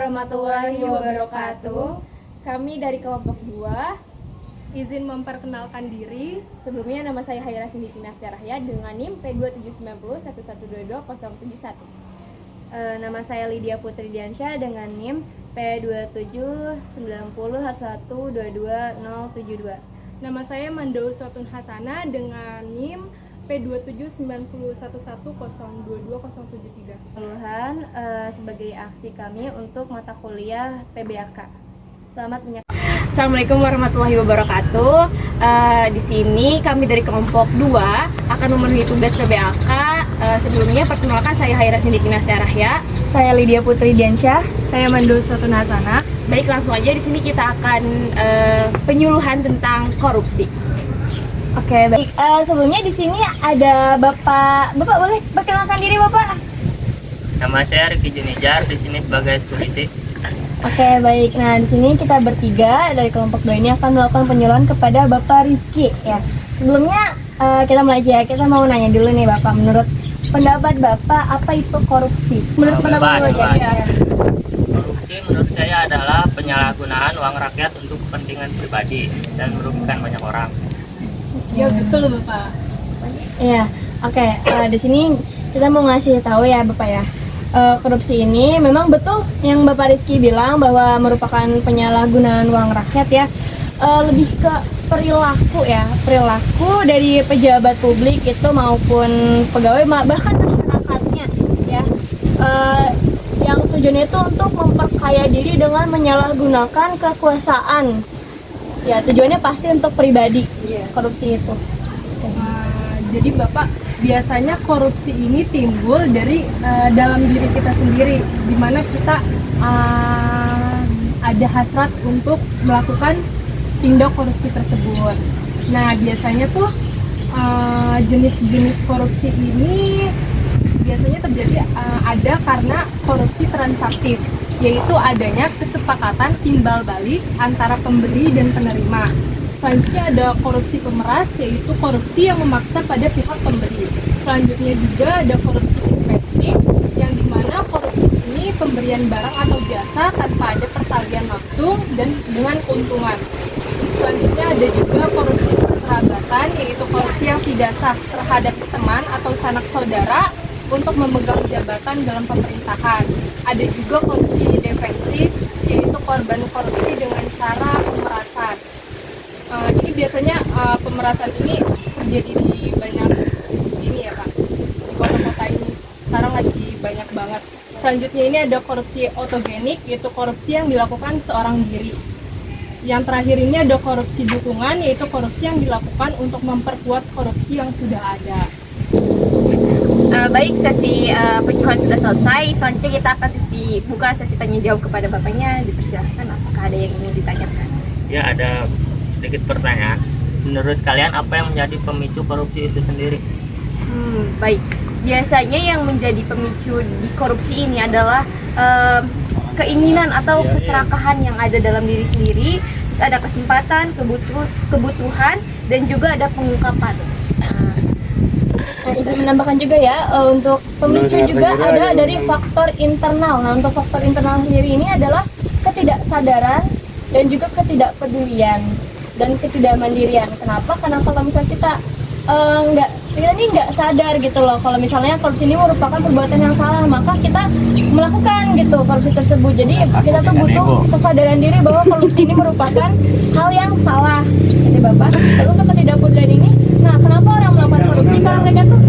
warahmatullahi wabarakatuh. Kami dari kelompok 2 Izin memperkenalkan diri. Sebelumnya nama saya Haira Sindiki Nasyarahya dengan NIM P2790112071. Nama saya Lydia Putri Diansyah dengan NIM P279011222072. Nama saya Mandau Sotun Hasana dengan NIM P279011202273. Keluhan sebagai aksi kami untuk mata kuliah PBAK. Selamat menyaksikan. Assalamualaikum warahmatullahi wabarakatuh. Di sini kami dari kelompok 2 akan memenuhi tugas PBAK. Sebelumnya perkenalkan saya Haira Sindiki Nasyarahya. Saya Lydia Putri Diansyah. Saya Mandau Sotun Hasana. Baik, langsung aja di sini kita akan penyuluhan tentang korupsi. Oke, baik. Sebelumnya di sini ada Bapak boleh perkenalkan diri Bapak? Nama saya Riki Junijar, di sini sebagai security. Oke, baik. Nah, di sini kita bertiga dari kelompok 2 ini akan melakukan penyuluhan kepada Bapak Rizky ya. Sebelumnya kita mulai aja. Kita mau nanya dulu nih Bapak, menurut pendapat Bapak apa itu korupsi? Menurut pendapat Bapak ya. Korupsi menurut saya adalah penyalahgunaan uang rakyat untuk kepentingan pribadi dan merugikan banyak orang. Ya betul Bapak. Iya. Oke, di sini kita mau ngasih tahu ya Bapak ya. Korupsi ini memang betul yang Bapak Rizky bilang bahwa merupakan penyalahgunaan uang rakyat ya. Lebih ke perilaku ya, perilaku dari pejabat publik itu maupun pegawai bahkan masyarakatnya ya. Yang tujuannya itu untuk memperkaya diri dengan menyalahgunakan kekuasaan. Ya, tujuannya pasti untuk pribadi. Korupsi itu. Jadi Bapak, biasanya korupsi ini timbul dari dalam diri kita sendiri, di mana kita ada hasrat untuk melakukan tindak korupsi tersebut. Nah, biasanya tuh jenis-jenis korupsi ini biasanya terjadi ada karena korupsi transaktif, yaitu adanya kesepakatan timbal balik antara pemberi dan penerima. Selanjutnya ada korupsi pemeras, yaitu korupsi yang memaksa pada pihak pemberi. Selanjutnya juga ada korupsi investif, yang dimana korupsi ini pemberian barang atau jasa tanpa ada pertalian langsung dan dengan keuntungan. Selanjutnya ada juga korupsi perkerabatan, yaitu korupsi yang tidak sah terhadap teman atau sanak saudara untuk memegang jabatan dalam pemerintahan. Ada juga korupsi defensif, yaitu korban korupsi dengan cara pemerasan. Ini biasanya pemerasan ini terjadi di banyak ini ya Pak, di kota-kota ini sekarang lagi banyak banget. Selanjutnya ini ada korupsi otogenik, yaitu korupsi yang dilakukan seorang diri. Yang terakhir ini ada korupsi dukungan, yaitu korupsi yang dilakukan untuk memperkuat korupsi yang sudah ada. Baik, sesi penyuluhan sudah selesai. Selanjutnya kita akan buka sesi tanya jawab kepada Bapaknya. Dipersilahkan, apakah ada yang ingin ditanyakan? Ya, ada sedikit pertanyaan. Menurut kalian apa yang menjadi pemicu korupsi itu sendiri? Baik, biasanya yang menjadi pemicu di korupsi ini adalah keinginan atau keserakahan yang ada dalam diri sendiri. Terus ada kesempatan, kebutuhan, dan juga ada pengungkapan. Nah, izin menambahkan juga ya, untuk pemicu juga ada dari faktor internal. Nah, untuk faktor internal sendiri ini adalah ketidaksadaran dan juga ketidakpedulian dan ketidakmandirian. Kenapa? Karena kalau misalnya kita nggak sadar gitu loh, kalau misalnya korupsi ini merupakan perbuatan yang salah, maka kita melakukan gitu korupsi tersebut. Jadi kita tuh butuh kesadaran diri bahwa korupsi ini merupakan hal yang salah, gitu Bapak. Lalu untuk ketidakpedulian ini, nah kenapa orang melakukan korupsi? Karena mereka tuh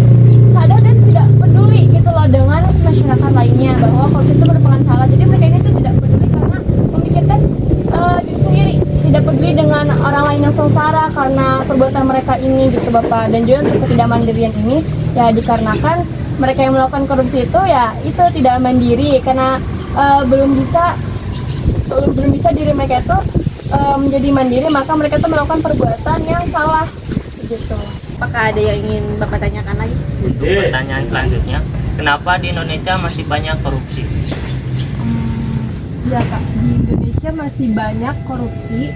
sadar dan tidak peduli gitu loh dengan masyarakat lainnya bahwa korupsi itu merupakan salah. Jadi mereka ini tuh tidak peduli karena memikirkan diri sendiri, tidak peduli dengan orang lain yang sengsara karena perbuatan mereka ini gitu Bapak. Dan juga untuk ketidakmandirian ini ya dikarenakan mereka yang melakukan korupsi itu ya itu tidak mandiri karena belum bisa diri mereka itu menjadi mandiri, maka mereka itu melakukan perbuatan yang salah gitu. Apakah ada yang ingin Bapak tanyakan lagi? Untuk pertanyaan selanjutnya, kenapa di Indonesia masih banyak korupsi? Ya Kak, di Indonesia masih banyak korupsi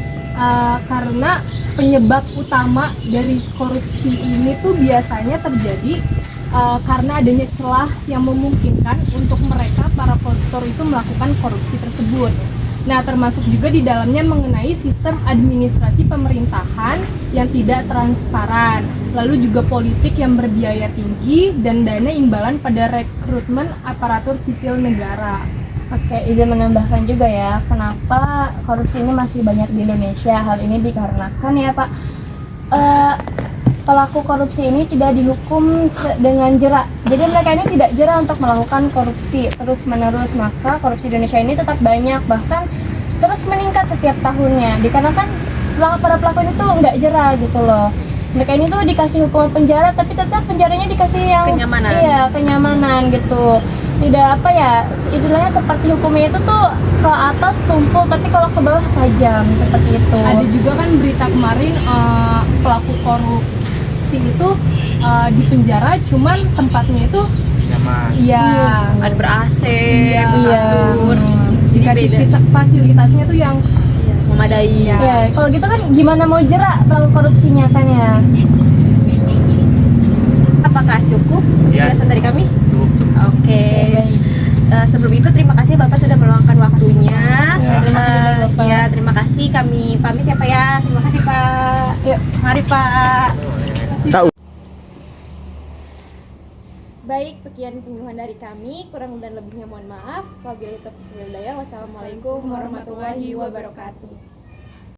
karena penyebab utama dari korupsi ini tuh biasanya terjadi karena adanya celah yang memungkinkan untuk mereka para koruptor itu melakukan korupsi tersebut. Nah, termasuk juga di dalamnya mengenai sistem administrasi pemerintahan yang tidak transparan, lalu juga politik yang berbiaya tinggi, dan dana imbalan pada rekrutmen aparatur sipil negara. Oke, izin menambahkan juga ya, kenapa korupsi ini masih banyak di Indonesia. Hal ini dikarenakan ya Pak, pelaku korupsi ini tidak dihukum dengan jera. Jadi mereka ini tidak jera untuk melakukan korupsi terus menerus, maka korupsi di Indonesia ini tetap banyak, bahkan terus meningkat setiap tahunnya. Dikarenakan para pelaku ini tuh nggak jera gitu loh. Mereka ini tuh dikasih hukuman penjara, tapi tetap penjaranya dikasih yang Kenyamanan. Iya, kenyamanan gitu. Tidak apa ya, istilahnya seperti hukumnya itu tuh ke atas tumpul, tapi kalau ke bawah tajam, seperti itu. Ada juga kan berita kemarin pelaku korupsi itu di penjara, cuman tempatnya itu Nyaman. iya Ada ber-AC, Iya. kasur, jadi dikasih beda. fasilitasnya tuh yang Memadai. Ya, kalau gitu kan gimana mau jerak pelaku korupsinya kan ya? Apakah cukup Ya. penjelasan dari kami? Cukup. Oke. Sebelum itu terima kasih Bapak sudah meluangkan waktunya. Ya, terima kasih, Bapak. Ya, terima kasih, kami pamit ya Pak ya. Terima kasih Pak. Yuk. Mari Pak. Tahu. Baik, sekian penyuluhan dari kami. Kurang dan lebihnya mohon maaf. Wabillahi taufiq wal hidayah. Wassalamualaikum warahmatullahi wabarakatuh.